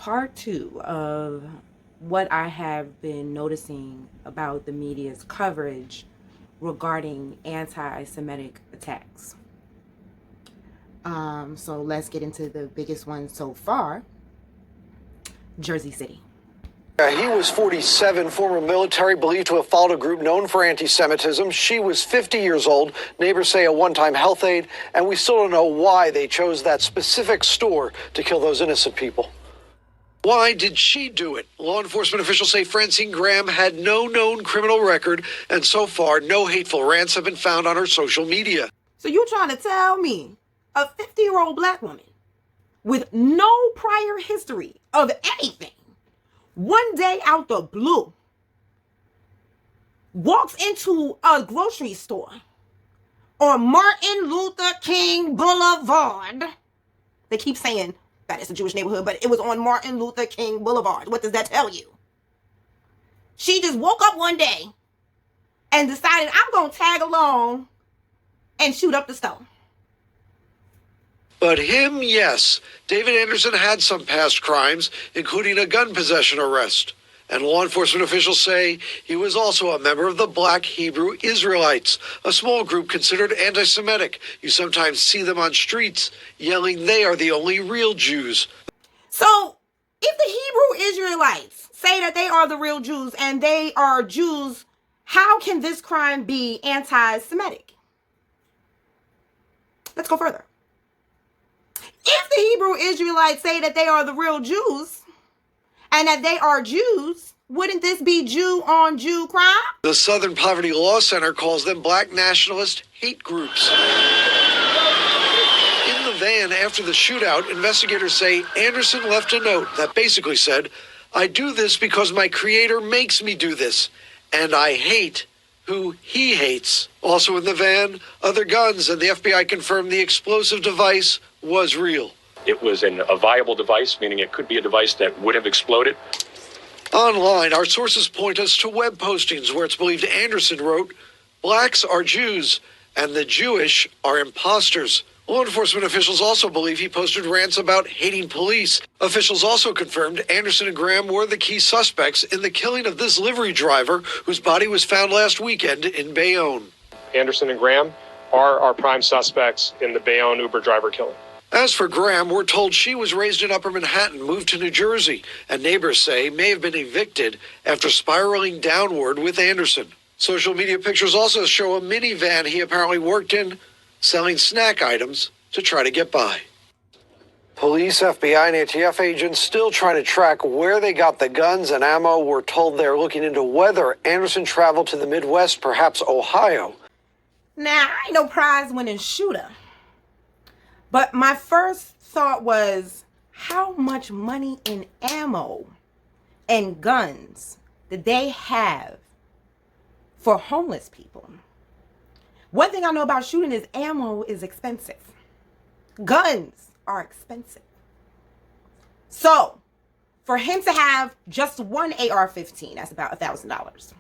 part two of what I have been noticing about the media's coverage regarding anti-Semitic attacks. So let's get into the biggest one so far, Jersey City. He was 47, former military, believed to have followed a group known for anti-Semitism. She was 50 years old, neighbors say a one-time health aide, and we still don't know why they chose that specific store to kill those innocent people. Why did she do it? Law enforcement officials say Francine Graham had no known criminal record, and so far, no hateful rants have been found on her social media. So you're trying to tell me a 50-year-old black woman with no prior history of anything, one day out the blue, walks into a grocery store on Martin Luther King Boulevard. They keep saying that it's a Jewish neighborhood, but it was on Martin Luther King Boulevard. What does that tell you? She just woke up one day and decided, I'm going to tag along and shoot up the store. But him, yes. David Anderson had some past crimes, including a gun possession arrest. And law enforcement officials say he was also a member of the Black Hebrew Israelites, a small group considered anti-Semitic. You sometimes see them on streets yelling they are the only real Jews. So if the Hebrew Israelites say that they are the real Jews and they are Jews, how can this crime be anti-Semitic? Let's go further. If the Hebrew Israelites say that they are the real Jews and that they are Jews, wouldn't this be Jew on Jew crime? The Southern Poverty Law Center calls them black nationalist hate groups. In the van after the shootout, investigators say Anderson left a note that basically said, I do this because my creator makes me do this, and I hate who he hates. Also in the van, other guns, and the FBI confirmed the explosive device was real. It was a viable device, meaning it could be a device that would have exploded. Online, our sources point us to web postings where it's believed Anderson wrote, blacks are Jews and the Jewish are imposters. Law enforcement officials also believe he posted rants about hating police. Officials also confirmed Anderson and Graham were the key suspects in the killing of this livery driver whose body was found last weekend in Bayonne. Anderson and Graham are our prime suspects in the Bayonne Uber driver killing. As for Graham, we're told she was raised in Upper Manhattan, moved to New Jersey, and neighbors say may have been evicted after spiraling downward with Anderson. Social media pictures also show a minivan he apparently worked in, selling snack items to try to get by. Police, FBI, and ATF agents still trying to track where they got the guns and ammo. We're told they're looking into whether Anderson traveled to the Midwest, perhaps Ohio. Now, I ain't no prize-winning shooter. But my first thought was, how much money in ammo and guns did they have for homeless people? One thing I know about shooting is ammo is expensive. Guns are expensive. So, for him to have just one AR-15, that's about $1,000.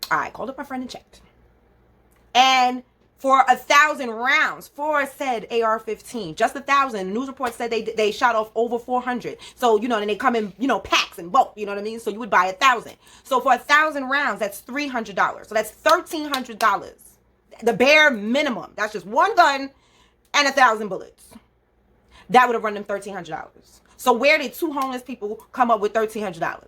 I called up my friend and checked. And for 1,000 rounds for said AR-15, just 1,000. News reports said they shot off over 400. So, and they come in, packs and bulk, you know what I mean? So you would buy 1,000. So for 1,000 rounds, that's $300. So that's $1,300. The bare minimum. That's just one gun and 1,000 bullets. That would have run them $1,300. So where did two homeless people come up with $1,300?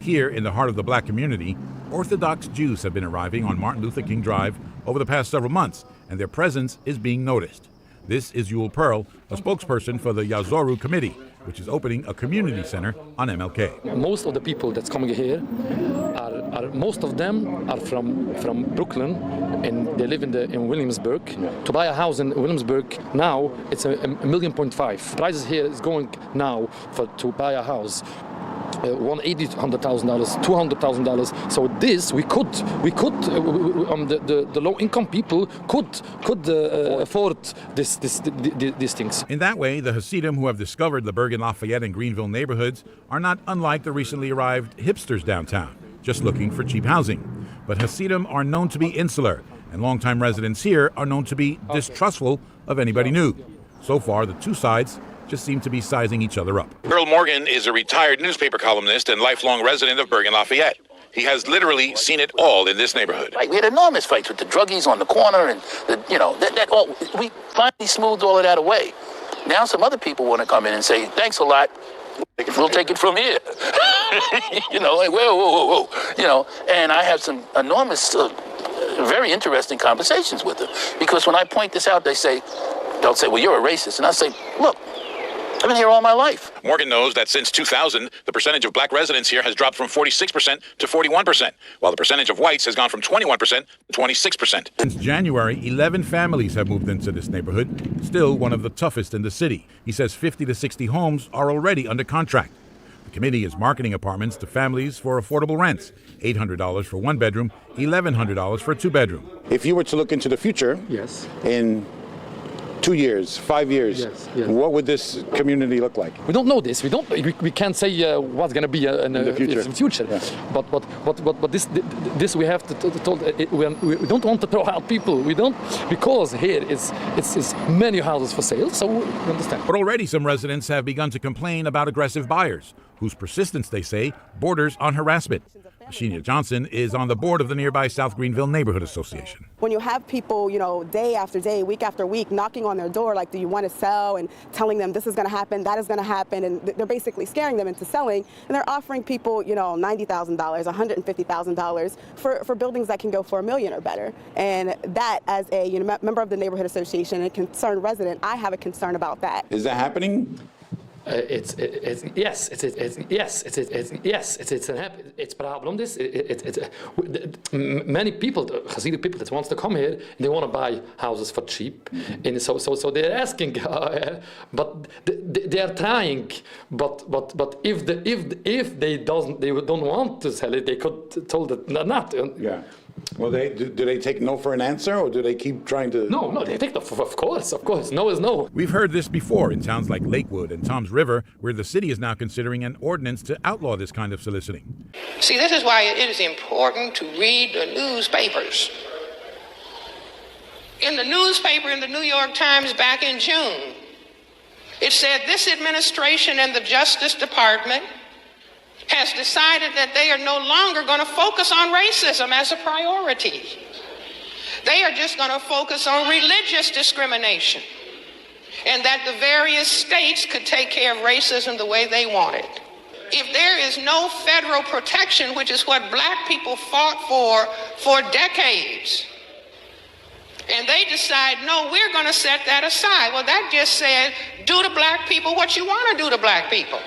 Here in the heart of the black community, Orthodox Jews have been arriving on Martin Luther King Drive over the past several months, and their presence is being noticed. This is Yul Pearl, a spokesperson for the Yazoru Committee, which is opening a community center on MLK. Most of the people that's coming here most of them are from Brooklyn, and they live in Williamsburg. To buy a house in Williamsburg now, it's $1.5 million. Prices here is going now to buy a house. $180,000, $200,000, $200,000. So this we could the low income people could afford these things. In that way, the Hasidim who have discovered the Bergen Lafayette and Greenville neighborhoods are not unlike the recently arrived hipsters downtown, just looking for cheap housing. But Hasidim are known to be insular, and longtime residents here are known to be distrustful of anybody new. So far, the two sides just seem to be sizing each other up. Earl Morgan is a retired newspaper columnist and lifelong resident of Bergen Lafayette. He has literally seen it all in this neighborhood. Right, we had enormous fights with the druggies on the corner, and we finally smoothed all of that away. Now some other people want to come in and say, thanks a lot, we'll take it from here. Like, whoa. And I have some enormous, very interesting conversations with them. Because when I point this out, they'll say, well, you're a racist. And I say, look, I've been here all my life. Morgan knows that since 2000, the percentage of black residents here has dropped from 46% to 41%, while the percentage of whites has gone from 21% to 26%. Since January, 11 families have moved into this neighborhood, still one of the toughest in the city. He says 50 to 60 homes are already under contract. The committee is marketing apartments to families for affordable rents, $800 for one bedroom, $1,100 for a two-bedroom. If you were to look into the future, Yes. in 2 years, 5 years, Yes. what would this community look like? We don't know this. We can't say what's going to be in the future. Yeah. But this we have to we don't want to throw out people. We don't, because here it's many houses for sale. So we understand. But already some residents have begun to complain about aggressive buyers, whose persistence, they say, borders on harassment. Sheena Johnson is on the board of the nearby South Greenville Neighborhood Association. When you have people, day after day, week after week, knocking on their door, like, do you want to sell, and telling them this is going to happen, that is going to happen, and they're basically scaring them into selling, and they're offering people, $90,000, $150,000 for buildings that can go for $1 million or better. And that, as a member of the neighborhood association and a concerned resident, I have a concern about that. Is that happening? It's a problem. Many people, Hasidic people that wants to come here, they want to buy houses for cheap, and so they're asking, but they are trying. But if they don't want to sell it, they could told it not. Yeah. Well, do they take no for an answer, or do they keep trying to? No, they take of course. No is no. We've heard this before in towns like Lakewood and Toms River, where the city is now considering an ordinance to outlaw this kind of soliciting. See, this is why it is important to read the newspapers. In the newspaper in the New York Times back in June, it said this administration and the Justice Department has decided that they are no longer going to focus on racism as a priority. They are just going to focus on religious discrimination, and that the various states could take care of racism the way they want it. If there is no federal protection, which is what black people fought for decades, and they decide, no, we're going to set that aside. Well, that just said, do to black people what you want to do to black people.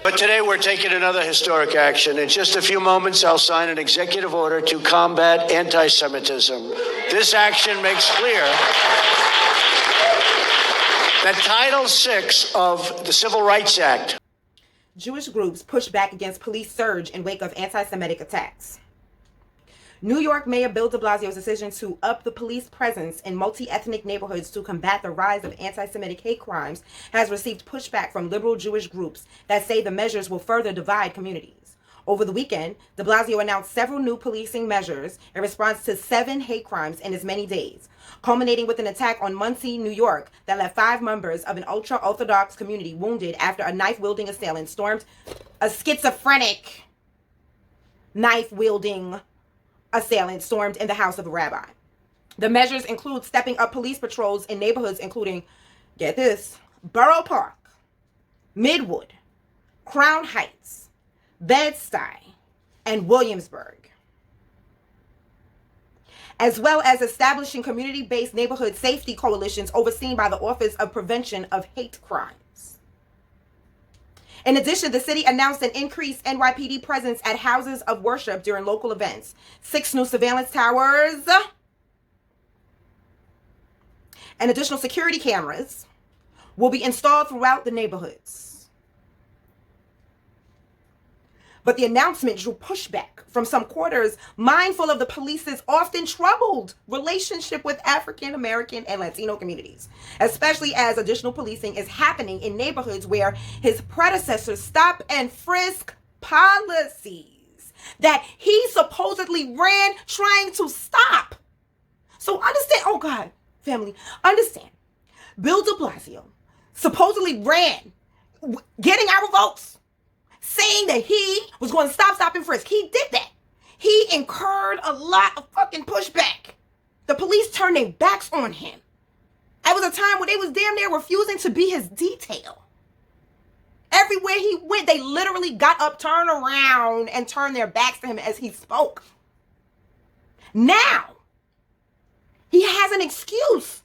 But today we're taking another historic action. In just a few moments, I'll sign an executive order to combat anti-Semitism. This action makes clear that Title VI of the Civil Rights Act. Jewish groups push back against police surge in wake of anti-Semitic attacks. New York Mayor Bill de Blasio's decision to up the police presence in multi-ethnic neighborhoods to combat the rise of anti-Semitic hate crimes has received pushback from liberal Jewish groups that say the measures will further divide communities. Over the weekend, de Blasio announced several new policing measures in response to 7 hate crimes in as many days, culminating with an attack on Muncie, New York, that left 5 members of an ultra-Orthodox community wounded after a knife-wielding assailant stormed a schizophrenic knife-wielding assailant stormed in the house of a rabbi. The measures include stepping up police patrols in neighborhoods including, get this, Borough Park, Midwood, Crown Heights, Bed-Stuy, and Williamsburg, as well as establishing community-based neighborhood safety coalitions overseen by the Office of Prevention of Hate Crimes. In addition, the city announced an increased NYPD presence at houses of worship during local events, 6 new surveillance towers, and additional security cameras will be installed throughout the neighborhoods. But the announcement drew pushback from some quarters, mindful of the police's often troubled relationship with African American and Latino communities, especially as additional policing is happening in neighborhoods where his predecessor's stop and frisk policies that he supposedly ran trying to stop. So understand, oh God, family, understand, Bill de Blasio supposedly ran, getting our votes, saying that he was going to stop and frisk. He did that. He incurred a lot of fucking pushback. The police turned their backs on him. It was a time where they was damn near refusing to be his detail. Everywhere he went, they literally got up, turned around, and turned their backs to him as he spoke. Now, he has an excuse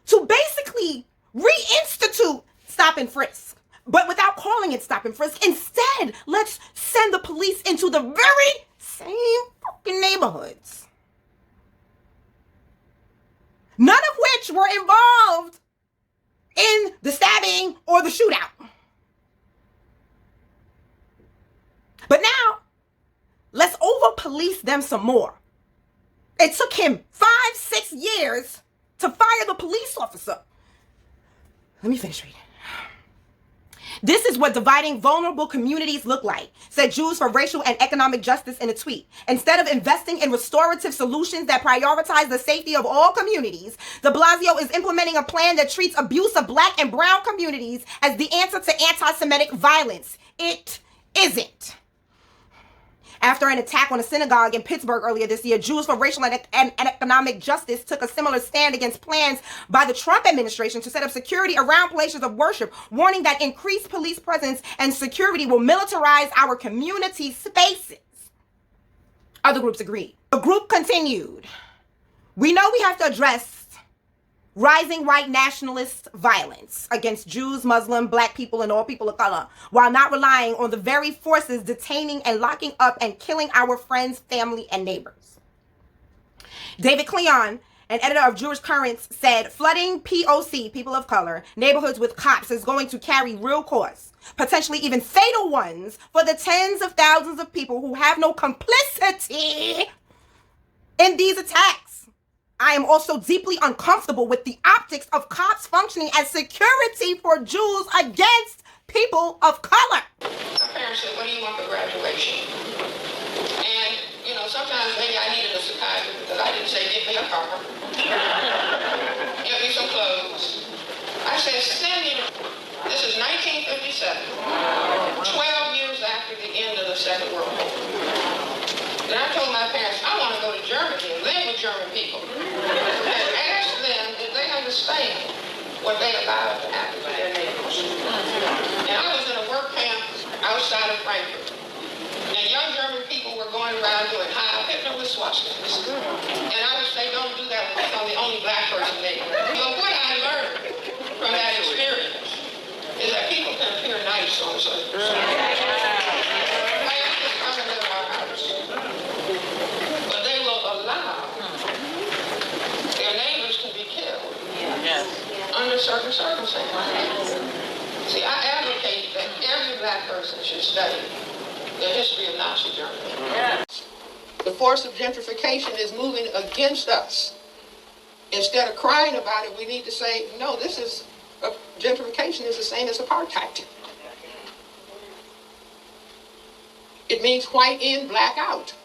to basically reinstitute stop and frisk, but without calling it stop and frisk. Instead, let's send the police into the very same fucking neighborhoods, none of which were involved in the stabbing or the shootout. But now, let's over-police them some more. It took him 5-6 years to fire the police officer. Let me finish reading. This is what dividing vulnerable communities look like, said Jews for Racial and Economic Justice in a tweet. Instead of investing in restorative solutions that prioritize the safety of all communities, de Blasio is implementing a plan that treats abuse of Black and brown communities as the answer to anti-Semitic violence. It isn't. After an attack on a synagogue in Pittsburgh earlier this year, Jews for Racial and Economic Justice took a similar stand against plans by the Trump administration to set up security around places of worship, warning that increased police presence and security will militarize our community spaces. Other groups agreed. The group continued. We know we have to address rising white nationalist violence against Jews, Muslim, Black people, and all people of color, while not relying on the very forces detaining and locking up and killing our friends, family, and neighbors. David Cleon, an editor of Jewish Currents, said, flooding POC, people of color, neighborhoods with cops is going to carry real costs, potentially even fatal ones, for the tens of thousands of people who have no complicity in these attacks. I am also deeply uncomfortable with the optics of cops functioning as security for Jews against people of color. My parents said, what do you want for graduation? And, sometimes maybe I needed a psychiatrist because I didn't say, get me a car. Get me some clothes. I said, send me. This is 1957, 12 years after the end of the Second World War. And I told my parents, I want to go to Germany and live with German people. And ask them if they understand what they allowed to happen to their neighbors. And I was in a work camp outside of Frankfurt. And young German people were going around doing Heil Hitler with swastikas. And I would say, don't do that because I'm the only Black person there. But what I learned from that experience is that people can appear nice on the surface. But they will allow their neighbors to be killed under certain circumstances. See, I advocate that every Black person should study the history of Nazi Germany. The force of gentrification is moving against us. Instead of crying about it, we need to say, no, gentrification is the same as apartheid. It means white in, Black out.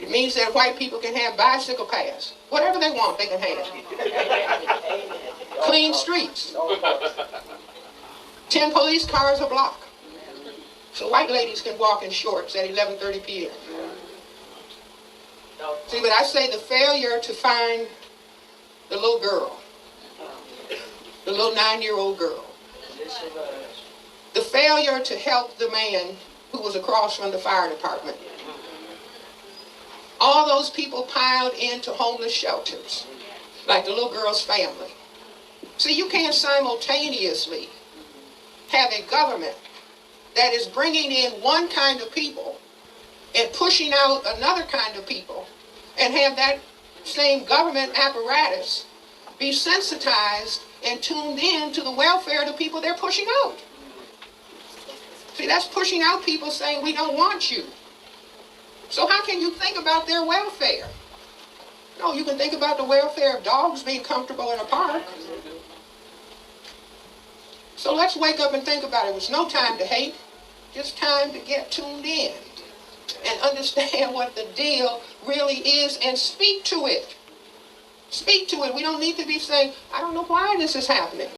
It means that white people can have bicycle paths. Whatever they want, they can have. Clean streets. 10 police cars a block. So white ladies can walk in shorts at 11:30 p.m. See, but I say the failure to find the little girl, the little 9-year-old girl, the failure to help the man who was across from the fire department, all those people piled into homeless shelters, like the little girl's family. See, you can't simultaneously have a government that is bringing in one kind of people and pushing out another kind of people, and have that same government apparatus be sensitized and tuned in to the welfare of the people they're pushing out. See, that's pushing out people saying, we don't want you. So how can you think about their welfare? No, you can think about the welfare of dogs being comfortable in a park. So let's wake up and think about it. It's no time to hate, just time to get tuned in and understand what the deal really is and speak to it. Speak to it. We don't need to be saying, I don't know why this is happening.